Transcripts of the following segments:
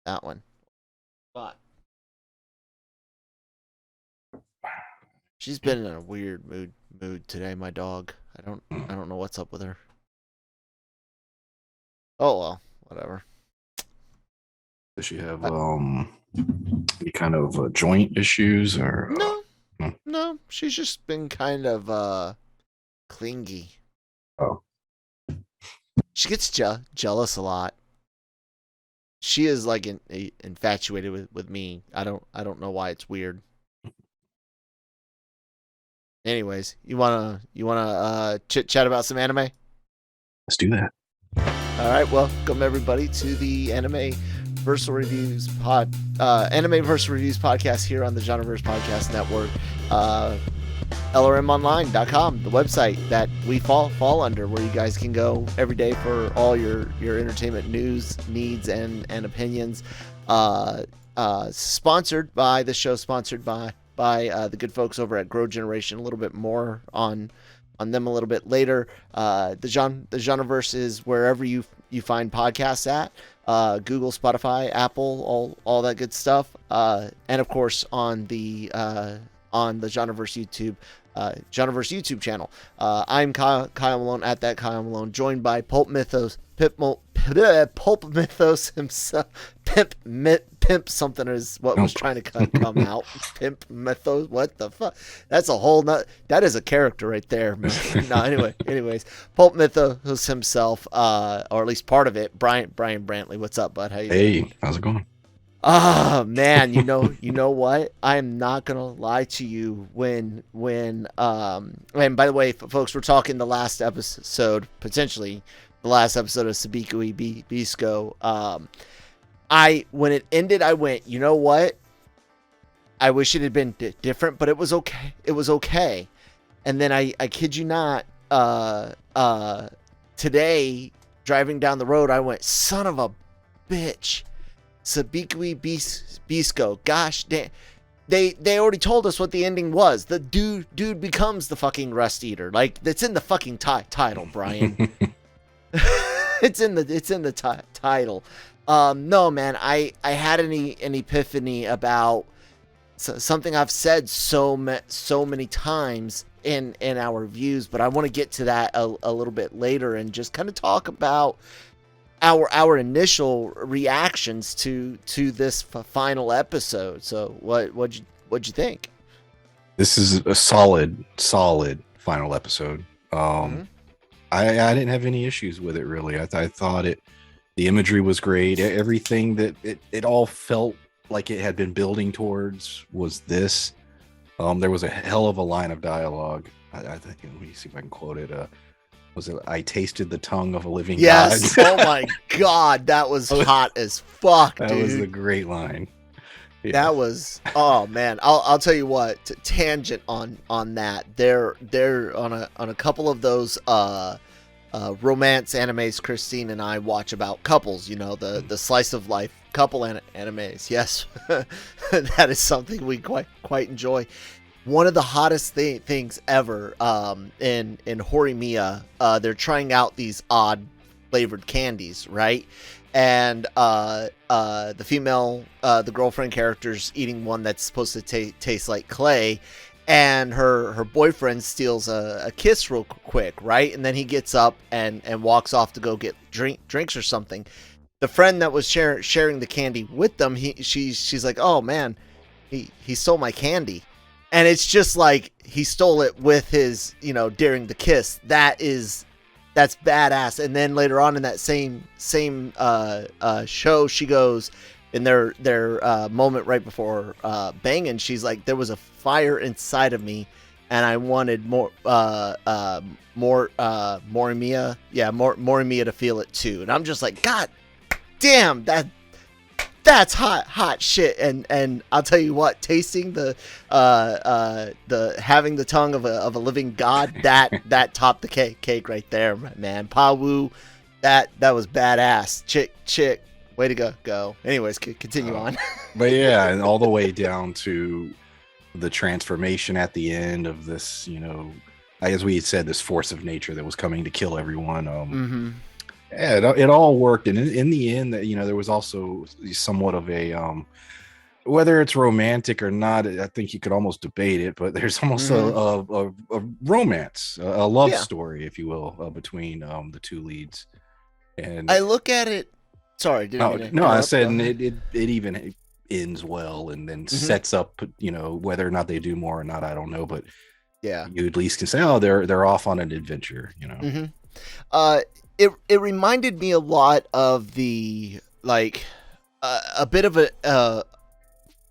that one. But she's been in a weird mood today, my dog. I don't know what's up with her. Oh well, whatever. Does she have Uh, any kind of joint issues or no, no? no, she's just been kind of clingy. Oh, She gets jealous a lot. She is like infatuated with me. I don't know why it's weird. Anyways, you wanna chit chat about some anime? let's do that. All right, welcome everybody to the Anime Verse Reviews podcast here on the Genreverse Podcast Network. LRMonline.com, the website that we fall under, where you guys can go every day for all your entertainment news, needs, and opinions. Sponsored by the show, sponsored by the good folks over at Grow Generation. A little bit more on them a little bit later. The Genreverse is wherever you find podcasts at. Google, Spotify, Apple, all that good stuff. And of course on the Genreverse YouTube channel. I'm Kyle Malone at that Kyle Malone, joined by Pulp Mythos himself. Pimp something is what was trying to come out. Pimp Mythos, what the fuck? That's a whole that is a character right there, man. No, anyways, Pulp Mythos himself, or at least part of it. Brian Brantley, what's up, bud? How you doing? Hey, how's it going? Oh man, you know what? I am not gonna lie to you when and by the way, folks, we're talking the last episode, potentially the last episode of Sabikui Bisco. I when it ended, I went, you know what? I wish it had been different, but it was okay. It was okay. And then I kid you not, today driving down the road, I went, son of a bitch. Sabikui Bisco. Gosh damn. They already told us what the ending was. The dude becomes the fucking Rust Eater. Like, that's in the fucking title, Brian. it's in the title. No, man. I had an epiphany about something I've said so many times in our reviews, but I want to get to that a little bit later and just kind of talk about our initial reactions to this final episode. So what'd you think? This is a solid final episode. Mm-hmm. I didn't have any issues with it really. I thought the imagery was great. Everything that it all felt like it had been building towards was this. There was a hell of a line of dialogue. I think, let me see if I can quote it. Was it "I tasted the tongue of a living Yes. god"? Oh my god, that was hot as fuck, dude. That was a great line. Yeah. That was, oh man. I'll tell you what. Tangent on that. They're on a couple of those romance animes Christine and I watch about couples. You know, the slice of life couple animes. Yes, that is something we quite enjoy. One of the hottest things ever in Horimiya, they're trying out these odd flavored candies, right? And the female, the girlfriend character's eating one that's supposed to taste like clay, and her boyfriend steals a kiss real quick, right? And then he gets up and walks off to go get drinks or something. The friend that was sharing the candy with them, she's like, oh man, he stole my candy. And it's just like he stole it with his, during the kiss. That's badass. And then later on in that same show, she goes in their moment right before banging. She's like, there was a fire inside of me, and I wanted more Morimiya, Morimiya to feel it too. And I'm just like, God damn, that's hot shit. And I'll tell you what, tasting the having the tongue of a living god, that topped the cake right there, man. Pawu, that was badass. Chick, way to go. Anyways, continue on. But yeah, and all the way down to the transformation at the end of this, as we had said, this force of nature that was coming to kill everyone. Mm-hmm. Yeah, it all worked, and in the end, that there was also somewhat of a whether it's romantic or not. I think you could almost debate it, but there's almost Hmm. a romance, a love Yeah, story, if you will, between the two leads. And I look at it. Sorry, didn't mean no, to no, I interrupt. said, Go and ahead. it even ends well, and then Hmm. sets up, whether or not they do more or not, I don't know, but Yeah. you at least can say, oh, they're off on an adventure. Hmm. Uh, it reminded me a lot of the like a bit of a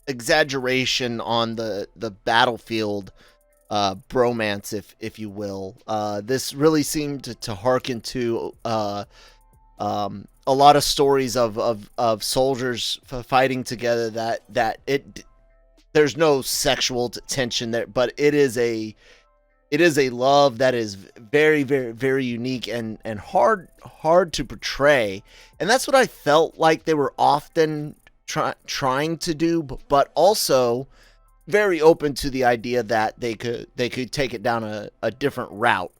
exaggeration on the battlefield bromance, if you will. This really seemed to hearken to a lot of stories of soldiers fighting together. That it there's no sexual tension there, but it is a love that is very very very unique and hard to portray, and that's what I felt like they were often trying to do, but also very open to the idea that they could take it down a different route.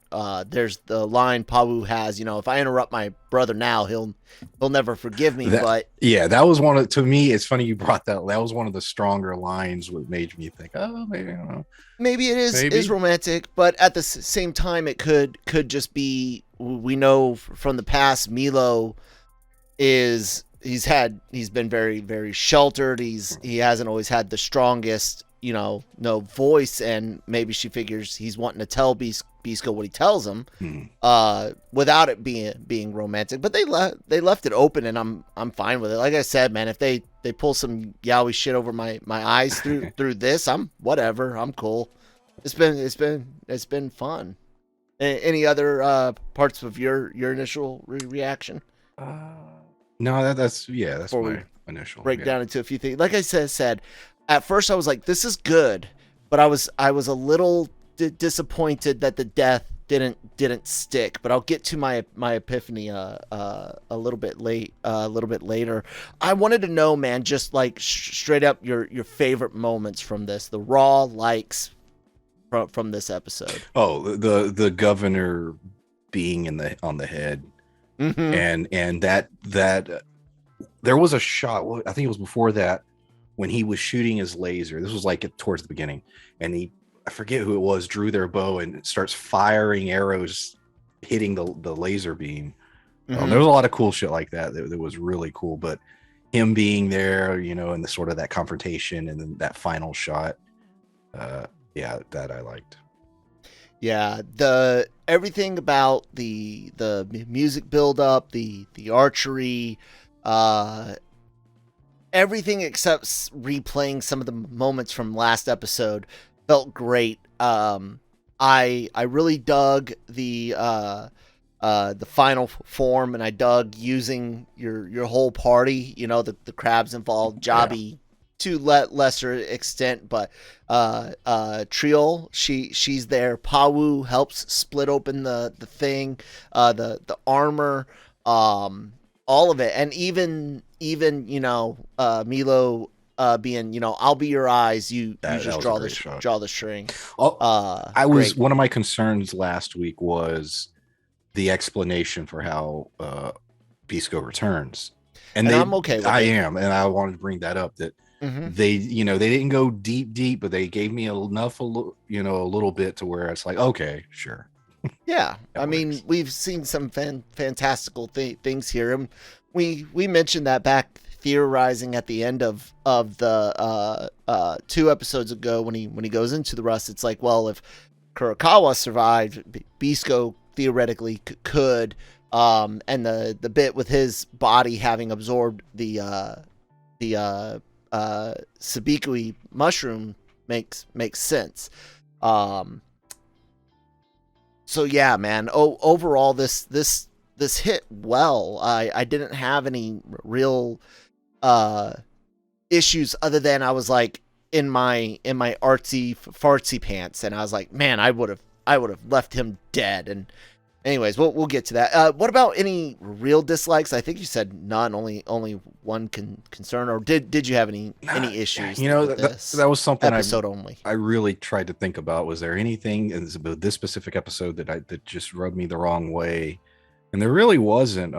There's the line Pawu has, if I interrupt my brother now, he'll never forgive me. That But yeah, that was one of, to me, it's funny you brought that. That was one of the stronger lines, what made me think, oh, maybe, I don't know, maybe it is maybe. romantic, but at the same time, it could just be. We know from the past, Milo he's been very very sheltered. He hasn't always had the strongest no voice, and maybe she figures he's wanting to tell Bisco what he tells him, Hmm. without it being romantic. But they left it open, and I'm fine with it. Like I said, man, if they pull some yaoi shit over my eyes through this, I'm whatever. I'm cool. It's been fun. Any other parts of your initial reaction Uh, no, that's yeah, that's before we my initial. break Yeah. down into a few things? Like I said, at first I was like, this is good, but I was a little disappointed that the death didn't stick. But I'll get to my epiphany a little bit later. I wanted to know, man, just like straight up your favorite moments from this, the raw likes from this episode. Oh, the governor being in the on the head, Mm-hmm. and that there was a shot. I think it was before that, when he was shooting his laser. This was like towards the beginning, and I forget who it was, drew their bow and starts firing arrows, hitting the laser beam. There Mm-hmm. was a lot of cool shit like that was really cool. But him being there, and the sort of that confrontation and then that final shot, uh, yeah, that I liked. Yeah, the everything about the music build up, the archery, uh everything except replaying some of the moments from last episode felt great. I really dug the final form, and I dug using your whole party. The crabs involved, Yeah, Jobby to lesser extent, but Triol, she's there. Pawu helps split open the thing, the armor, all of it, and even Milo being, I'll be your eyes, you that just was a great shot. draw the string. Oh, I was Great. one of my concerns last week was the explanation for how Bisco returns, and And I'm okay with I it. am, and I wanted to bring that up, that Hmm. they didn't go deep, but they gave me enough, a little bit to where it's like, okay, sure, Yeah, that I mean, works. we've seen some fantastical things here, and we mentioned that back theorizing at the end of the 2 episodes ago, when he goes into the rust. It's like, well, if Kurokawa survived, Bisco theoretically could, and the bit with his body having absorbed the Sabikui mushroom makes sense. Um, so yeah, man. Overall, this hit well. I didn't have any real uh issues, other than I was like in my artsy fartsy pants, and I was like, man, I would have left him dead. And anyways, we'll get to that. What about any real dislikes? I think you said none. Only one concern, or did you have any issues with this That was something episode only? I really tried to think about. Was there anything in this specific episode that just rubbed me the wrong way? And there really wasn't,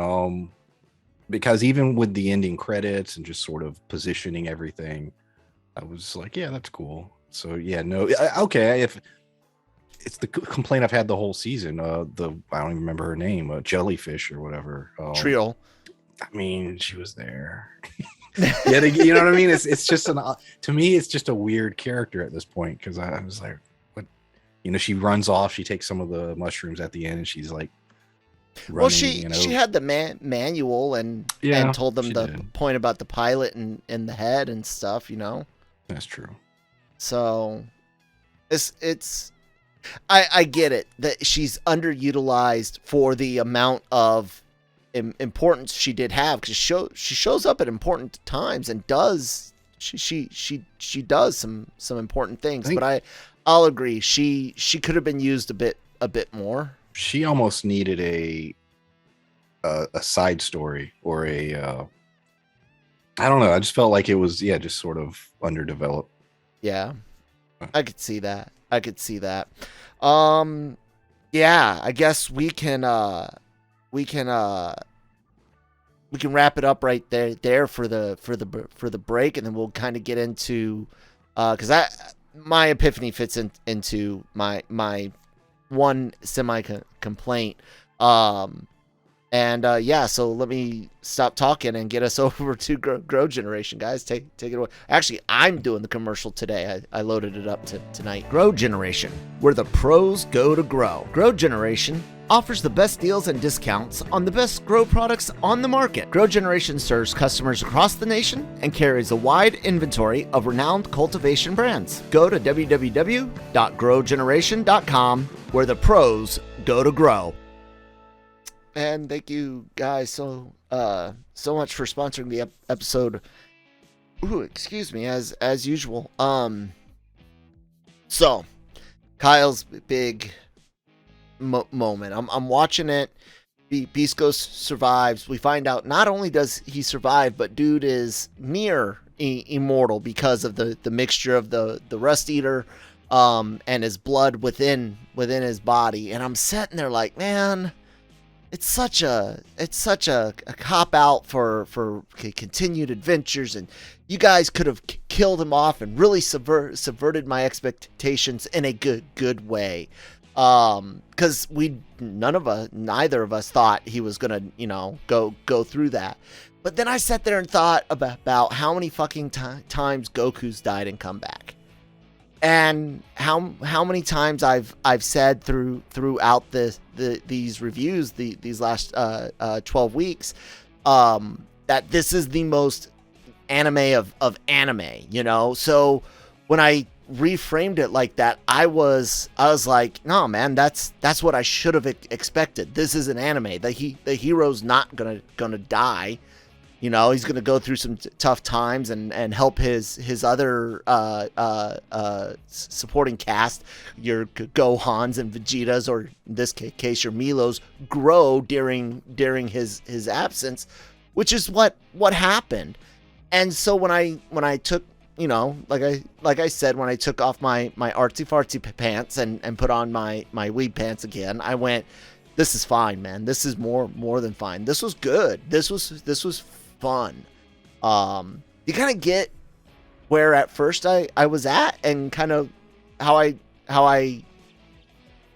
because even with the ending credits and just sort of positioning everything, I was like, yeah, that's cool. So yeah, no, okay. If it's the complaint I've had the whole season, the I don't even remember her name, Jellyfish or whatever. Triol. I mean, she was there. Yeah, you know what I mean. It's just to me, it's just a weird character at this point because I was like, what? You know, she runs off. She takes some of the mushrooms at the end, and she's like, running, well, she had the manual and told them the point about the pilot and the head and stuff. You know, that's true. So, it's I get it that she's underutilized for the amount of importance she did have because she shows up at important times and does she does some important things. But I'll agree she could have been used a bit more. She almost needed a side story or I don't know. I just felt like it was just sort of underdeveloped. Yeah, I could see that. Yeah, I guess we can wrap it up right there for the break, and then we'll kind of get into because my epiphany fits into my one semi complaint. So let me stop talking and get us over to Grow Generation, guys. Take it away. Actually, I'm doing the commercial today. I loaded it up tonight. Grow Generation, where the pros go to grow. Grow Generation offers the best deals and discounts on the best grow products on the market. Grow Generation serves customers across the nation and carries a wide inventory of renowned cultivation brands. Go to www.growgeneration.com, where the pros go to grow. And thank you guys so much for sponsoring the episode. Ooh, excuse me, as usual. So Kyle's big moment. I'm watching it. Beast Ghost survives. We find out not only does he survive, but dude is near immortal because of the mixture of the Rust Eater and his blood within his body. And I'm sitting there like, man, it's such a cop out for continued adventures, and you guys could have killed him off and really subverted my expectations in a good way. Because neither of us thought he was gonna, go through that. But then I sat there and thought about how many fucking times Goku's died and come back, and how many times I've said throughout these reviews, these last 12 weeks, that this is the most anime of anime, So when I reframed it like that, I was like, no, man, that's what I should have expected. This is an anime. The hero's not gonna die. He's gonna go through some tough times and help his other supporting cast, your Gohans and Vegetas, or in this case your Milos, grow during his absence, which is what happened. And so when I took, like I said, when I took off my artsy fartsy pants and put on my weed pants again, I went, this is fine, man. This is more than fine. This was good. This was fun. You kind of get where at first I was at, and kind of how I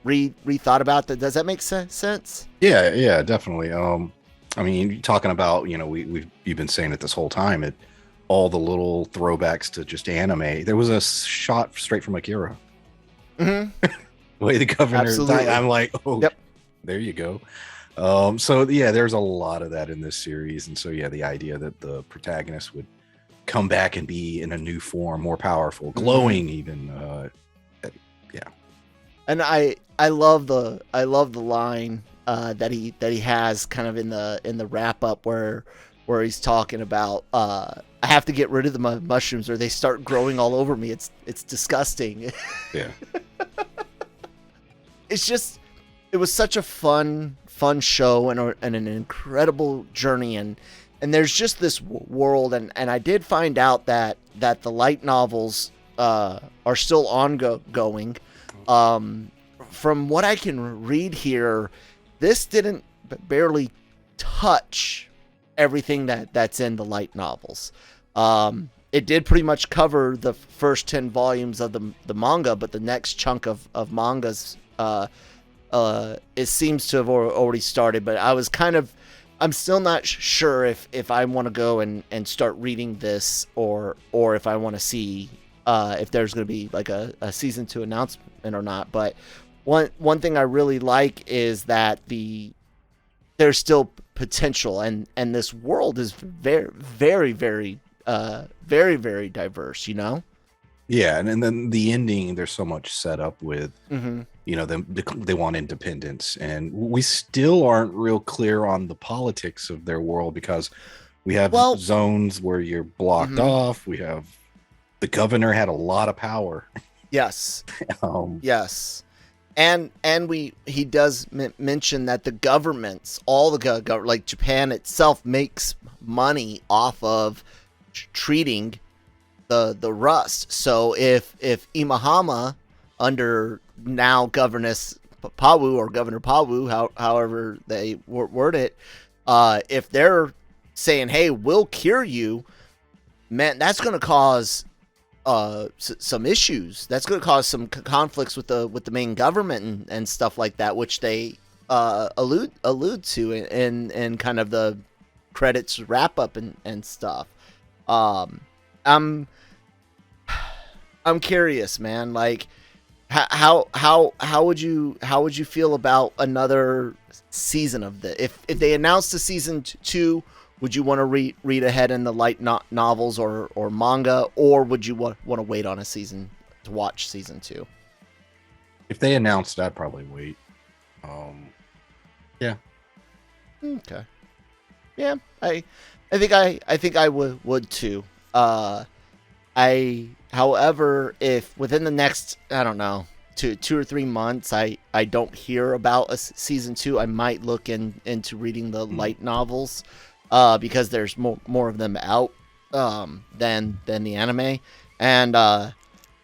rethought about that. Does that make sense? Yeah, definitely. I mean, talking about, you've been saying it this whole time, all the little throwbacks to just anime. There was a shot straight from Akira. Mm-hmm. The way the governor died, I'm like, oh, yep. There you go. So yeah, there's a lot of that in this series, and so yeah, the idea that the protagonist would come back and be in a new form, more powerful, glowing, even. Yeah. And I love the line that he has kind of in the wrap up where he's talking about I have to get rid of the mushrooms or they start growing all over me. It's disgusting. Yeah. It was such a fun show and an incredible journey, and there's just this world, and I did find out that the light novels are still ongoing. From what I can read here, this didn't barely touch everything that's in the light novels. It did pretty much cover the first 10 volumes of the manga, but the next chunk of mangas, it seems to have already started. But I'm still not sure if I want to go and start reading this, or if I want to see if there's going to be like a season 2 announcement or not. But one thing I really like is that there's still potential, and this world is very, very, very, very, very diverse, you know? Yeah, and then the ending, there's so much set up with, Mm-hmm. you know, they want independence, and we still aren't real clear on the politics of their world, because we have zones where you're blocked off. We have the governor had a lot of power. Yes. Yes. And he does mention that the governments, all the like Japan itself, makes money off of treating the rust. So if Imahama, under now Governess Pawu, or Governor Pawu, however they word it, if they're saying, hey, we'll cure you, man, that's going to cause some issues. That's going to cause some conflicts with the main government and stuff like that, which they allude to in kind of the credits wrap up and stuff. I'm curious, man. Like, how would you feel about another season of this? If they announced a season 2, would you want to read ahead in the light novels or manga, or would you want to wait on a season to watch season 2? If they announced, I'd probably wait. Yeah. Okay. Yeah, I think I would too. However, if within the next, I don't know, 2 or 3 months, I don't hear about a season 2, I might look into reading the light novels, because there's more of them out than the anime. And while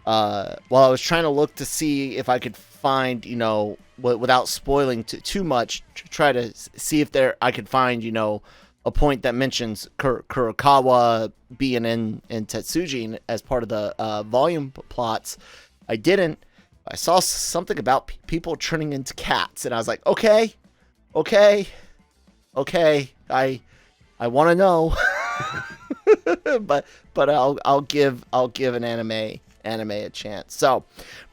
I was trying to look to see if I could find, you know, without spoiling too much, try to see if I could find, you know, a point that mentions Kurokawa being in Tetsuji as part of the volume plots. I didn't. I saw something about people turning into cats, and I was like, okay, I want to know, but I'll give an anime a chance. So,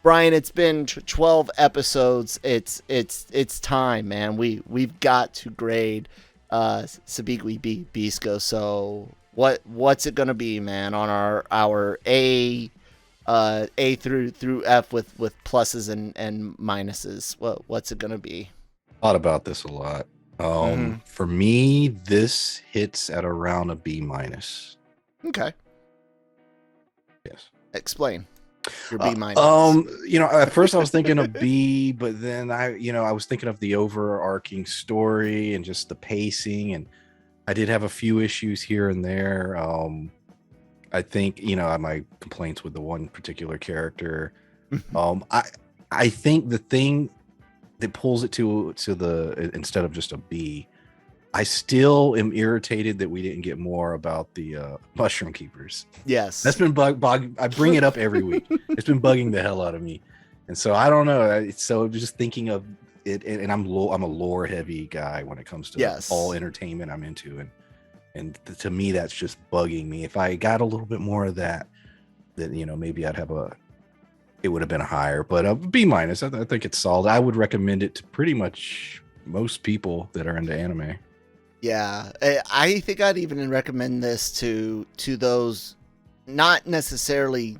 Brian, it's been 12 episodes. It's time, man. We've got to grade Sabikui Bisco. So what's it gonna be, man, on our A through F with pluses and minuses? What's it gonna be? Thought about this a lot. For me, this hits at around a B minus. Okay. Yes. Explain your B minus. You know, at first I was thinking of B, but then I was thinking of the overarching story and just the pacing, and I did have a few issues here and there. I think, you know, my complaints with the one particular character. I think the thing that pulls it to the, instead of just a B, I still am irritated that we didn't get more about the mushroom keepers. Yes, that's been I bring it up every week. It's been bugging the hell out of me, and so I don't know. So just thinking of it, and I'm a lore heavy guy when it comes to all entertainment I'm into, and to me that's just bugging me. If I got a little bit more of that, then, you know, maybe it would have been a higher, but a B minus. I think it's solid. I would recommend it to pretty much most people that are into anime. Yeah, I think I'd even recommend this to those not necessarily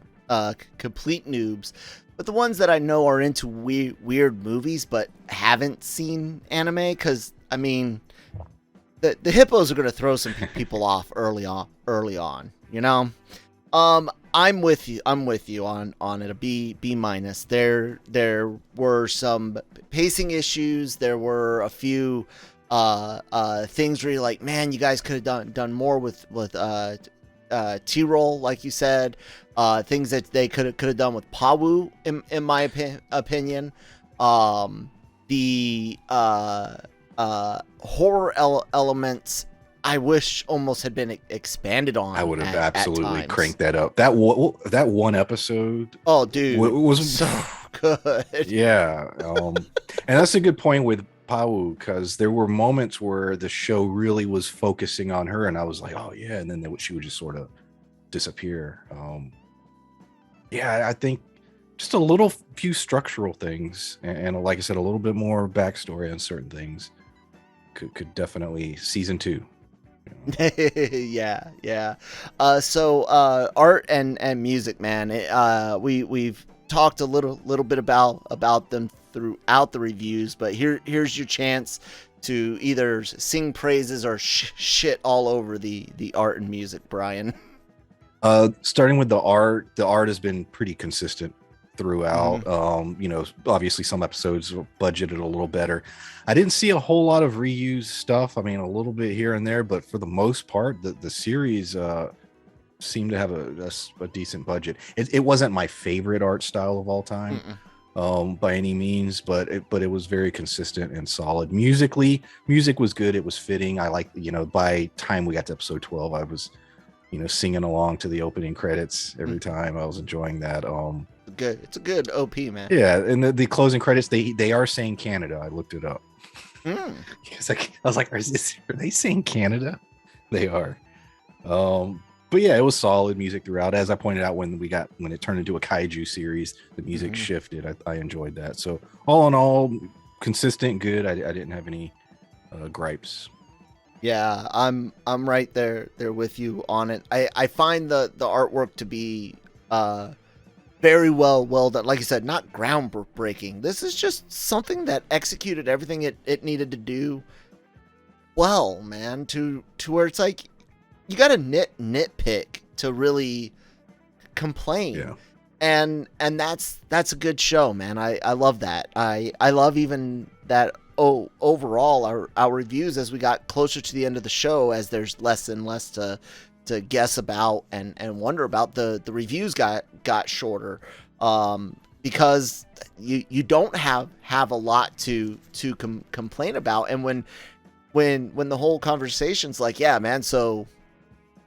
complete noobs, but the ones that I know are into weird movies but haven't seen anime. Because, I mean, the hippos are going to throw some people off early on, you know? I'm with you on it, a B minus. There were some pacing issues. There were a few things where you're like, man, you guys could have done more with T-roll, like you said. Things that they could have done with Pawu, in my opinion. horror elements I wish almost had been expanded on. I would have at absolutely times. cranked that up. That one episode Oh, dude, was so good. yeah. And that's a good point with Pau, because there were moments where the show really was focusing on her, and I was like, oh yeah, and then she would just sort of disappear. Yeah, I think just a little few structural things, and like I said, a little bit more backstory on certain things could definitely season 2. Yeah. So art and music, man. We've talked a little bit about them throughout the reviews, but here's your chance to either sing praises or shit all over the art and music, Brian. Starting with the art has been pretty consistent throughout. Obviously some episodes were budgeted a little better. I didn't see a whole lot of reused stuff. I mean, a little bit here and there, but for the most part, the series seemed to have a decent budget. It wasn't my favorite art style of all time, by any means, but it was very consistent and solid. Music was good. It was fitting. I like, by time we got to episode 12, I was, singing along to the opening credits every time. I was enjoying that. It's a good OP, man. Yeah, and the closing credits, they are saying Canada. I looked it up. I was like, are they saying Canada? They are. But yeah, it was solid music throughout. As I pointed out, when it turned into a kaiju series, the music shifted. I enjoyed that. So all in all, consistent, good. I didn't have any gripes. Yeah, I'm right there with you on it. I find the artwork to be very well done. Like you said, not groundbreaking. This is just something that executed everything it needed to do well, man, to where it's like you got to nitpick to really complain. Yeah. And that's a good show, man. I love that. I love even that overall our reviews as we got closer to the end of the show, as there's less and less to guess about and wonder about, the reviews got shorter, because you don't have a lot to complain about. And when the whole conversation's like, yeah, man, so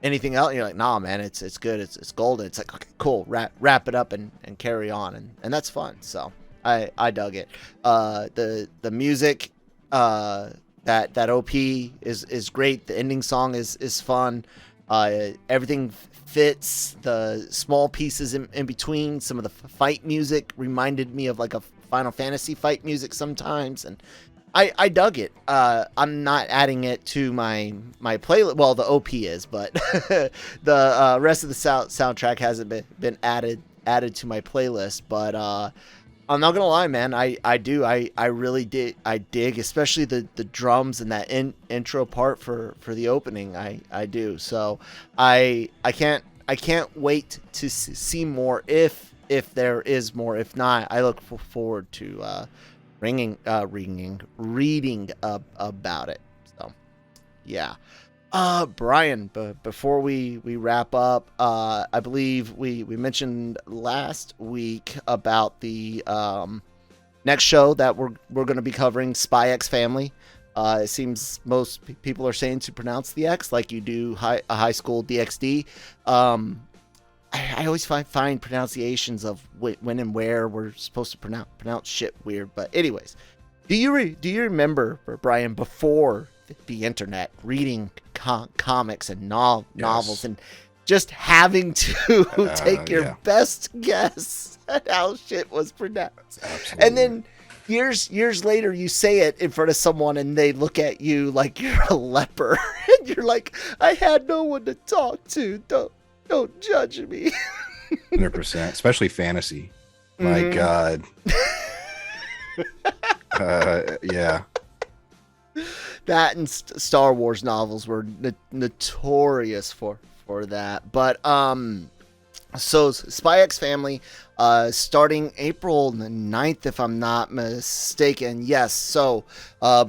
anything else, and you're like, nah, man, it's good, it's golden. It's like, okay, cool, wrap it up and carry on, and that's fun. So I dug it. The music, that OP is great. The ending song is fun. Everything fits. The small pieces in between. Some of the fight music reminded me of like a Final Fantasy fight music sometimes, and I dug it. I'm not adding it to my playlist. Well, the OP is, but the rest of the soundtrack hasn't been added to my playlist. But I'm not gonna lie, man. I really did. I dig, especially the drums and that intro part for the opening. I do. So I can't wait to see more if there is more. If not, I look forward to reading about it. So yeah. Brian, before we wrap up, I believe we mentioned last week about the next show that we're going to be covering, Spy X Family. It seems most people are saying to pronounce the X like you do a high school DxD. I always find pronunciations of when and where we're supposed to pronounce shit weird. But anyways, do you remember, Brian, before the internet, reading comics and novels, and just having to take your best guess at how shit was pronounced? Absolutely. And then years later you say it in front of someone and they look at you like you're a leper and you're like, I had no one to talk to. Don't judge me. 100%, especially fantasy. My God. Yeah. That and Star Wars novels were notorious for that. But so Spy X Family, starting April 9th, if I'm not mistaken. Yes. So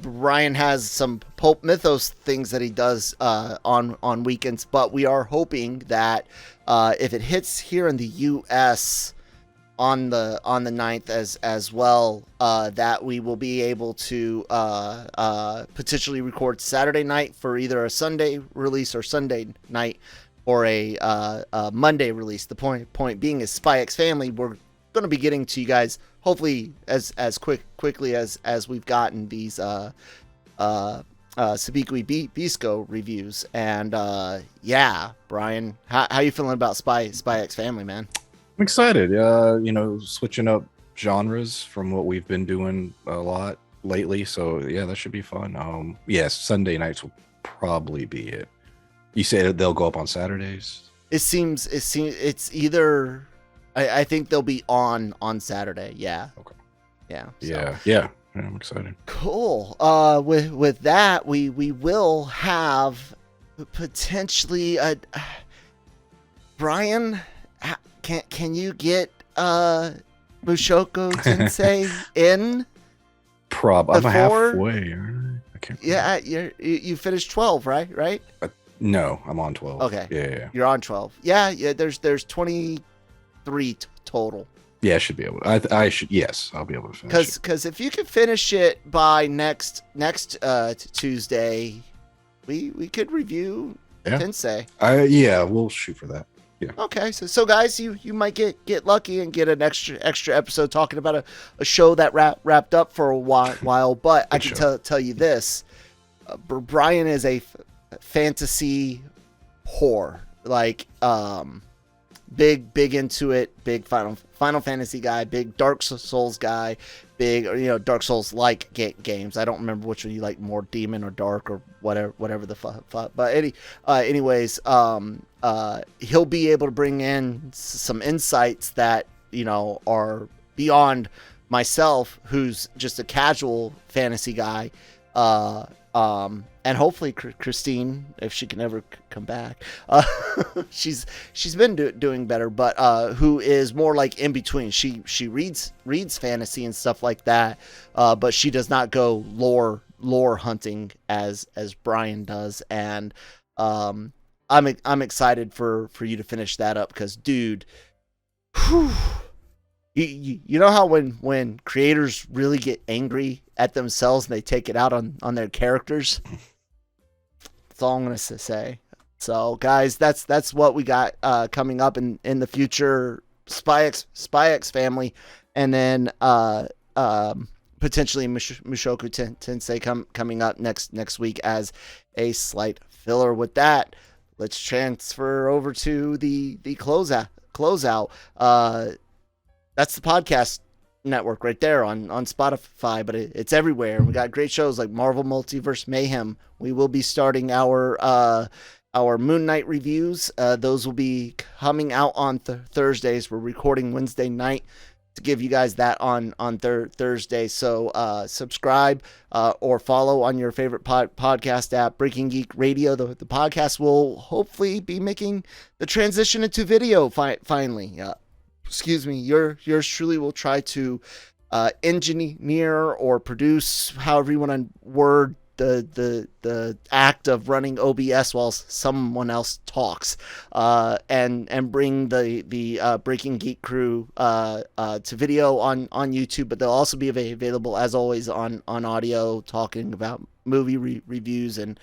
Brian has some Pulp Mythos things that he does on weekends, but we are hoping that if it hits here in the U.S., on the 9th as well, that we will be able to potentially record Saturday night for either a Sunday release or Sunday night or a Monday release. The point being is Spy X Family, we're going to be getting to you guys hopefully as quickly as we've gotten these Sabikui Bisco reviews. And yeah, Brian, how you feeling about Spy X Family, man? I'm excited. Switching up genres from what we've been doing a lot lately. So yeah, that should be fun. Yes, Sunday nights will probably be it. You say they'll go up on Saturdays? It seems it's either. I think they'll be on Saturday. Yeah. Okay. Yeah. So. Yeah. I'm excited. Cool. With that, we will have potentially a Brian. Can you get Mushoku Tensei in? I'm halfway. I can't. Yeah, you finished 12, right? No, I'm on 12. Okay. Yeah. You're on 12. Yeah. There's 23 total. Yeah, I should be able to. I should. Yes, I'll be able to finish it. Because if you can finish it by next Tuesday, we could review Tensei. Yeah, we'll shoot for that. Yeah. Okay, so guys, you might get lucky and get an extra episode talking about a show that wrapped up for a while. But I can tell you this, Brian is a fantasy whore, like big into it, big Final Fantasy guy, big Dark Souls guy, big Dark Souls like games. I don't remember which one you like more, Demon or Dark or whatever the fuck. But anyways, he'll be able to bring in some insights that are beyond myself, who's just a casual fantasy guy. And hopefully Christine, if she can ever come back, she's been doing better, but who is more like in between. She reads fantasy and stuff like that, but she does not go lore hunting as Brian does. And I'm excited for you to finish that up, because dude, whew, you know how when creators really get angry at themselves and they take it out on their characters? That's all I'm gonna say. So guys, that's what we got coming up in the future. Spy X Family, and then potentially Mushoku Tensei coming up next week as a slight filler. With that, let's transfer over to the closeout. That's the podcast network right there on Spotify, but it's everywhere. We got great shows like Marvel Multiverse Mayhem. We will be starting our Moon Knight reviews. Those will be coming out on Thursdays. We're recording Wednesday night to give you guys that on Thursday. So subscribe or follow on your favorite podcast app, Breaking Geek Radio. The podcast will hopefully be making the transition into video finally. Excuse me, yours truly will try to engineer or produce, however you want to word the act of running OBS while someone else talks, and bring the Breaking Geek crew to video on YouTube, but they'll also be available as always on audio, talking about movie reviews and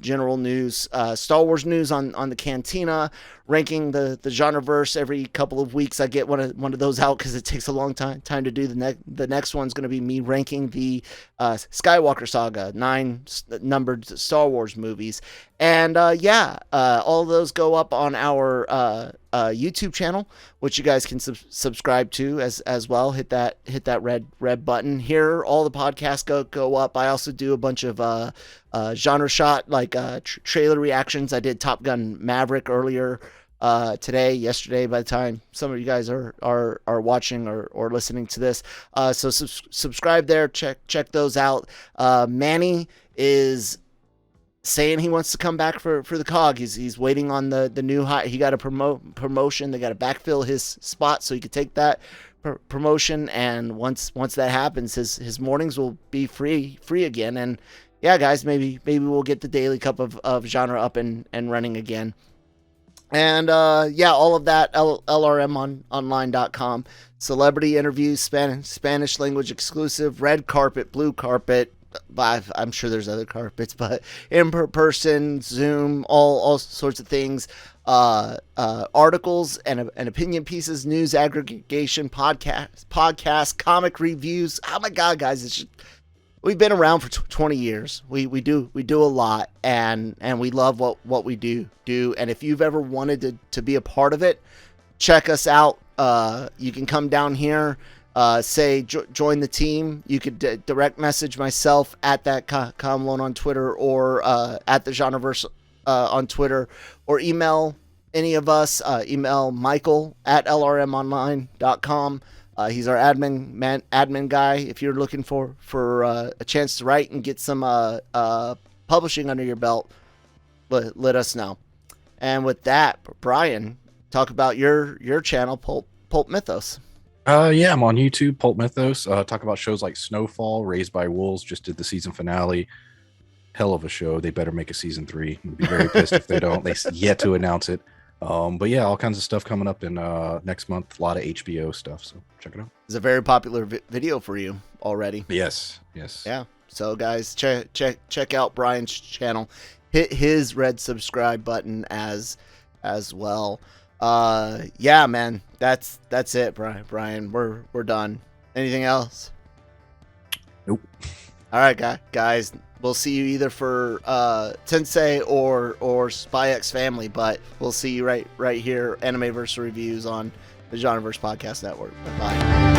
general news, Star Wars news on the Cantina, ranking the Genreverse every couple of weeks. I get one of those out because it takes a long time to do. The next one's going to be me ranking the Skywalker Saga, 9 numbered Star Wars movies. And all of those go up on our YouTube channel, which you guys can subscribe to as well. Hit that red button. Here, all the podcasts go up. I also do a bunch of genre shot, like trailer reactions. I did Top Gun Maverick earlier yesterday, by the time some of you guys are watching or listening to this. So subscribe there, check those out. Manny is saying he wants to come back for the COG. He's waiting on the new high. He got a promotion. They got to backfill his spot so he could take that promotion. And once that happens, his mornings will be free again. And yeah, guys, maybe we'll get the Daily Cup of Genre up and running again. And yeah, all of that, lrmonline.com. Celebrity interviews, Spanish language exclusive, red carpet, blue carpet. I'm sure there's other carpets, but in person, Zoom, all sorts of things. Articles and opinion pieces, news aggregation, podcast, comic reviews. Oh my God, guys, it's just, we've been around for 20 years. We do a lot, and we love what we do. And if you've ever wanted to be a part of it, check us out. You can come down here, join the team. You could direct message myself at that Comlone on Twitter, or at the Genreverse on Twitter, or email any of us. Email Michael at lrmonline.com. He's our admin guy. If you're looking for a chance to write and get some publishing under your belt, let us know. And with that, Brian, talk about your channel, Pulp Mythos. Yeah, I'm on YouTube, Pulp Mythos. Talk about shows like Snowfall, Raised by Wolves. Just did the season finale. Hell of a show. They better make a season 3. I'd be very pissed if they don't. They yet to announce it. But yeah, all kinds of stuff coming up in next month. A lot of HBO stuff, so check it out. It's a very popular video for you already. Yes. Yeah. So guys, check out Brian's channel. Hit his red subscribe button as well. Yeah, man. That's it, Brian. We're done. Anything else? Nope. All right, guys. We'll see you either for Tensei or Spy X Family, but we'll see you right here, Animeverse Reviews on the Genreverse Podcast Network. Bye.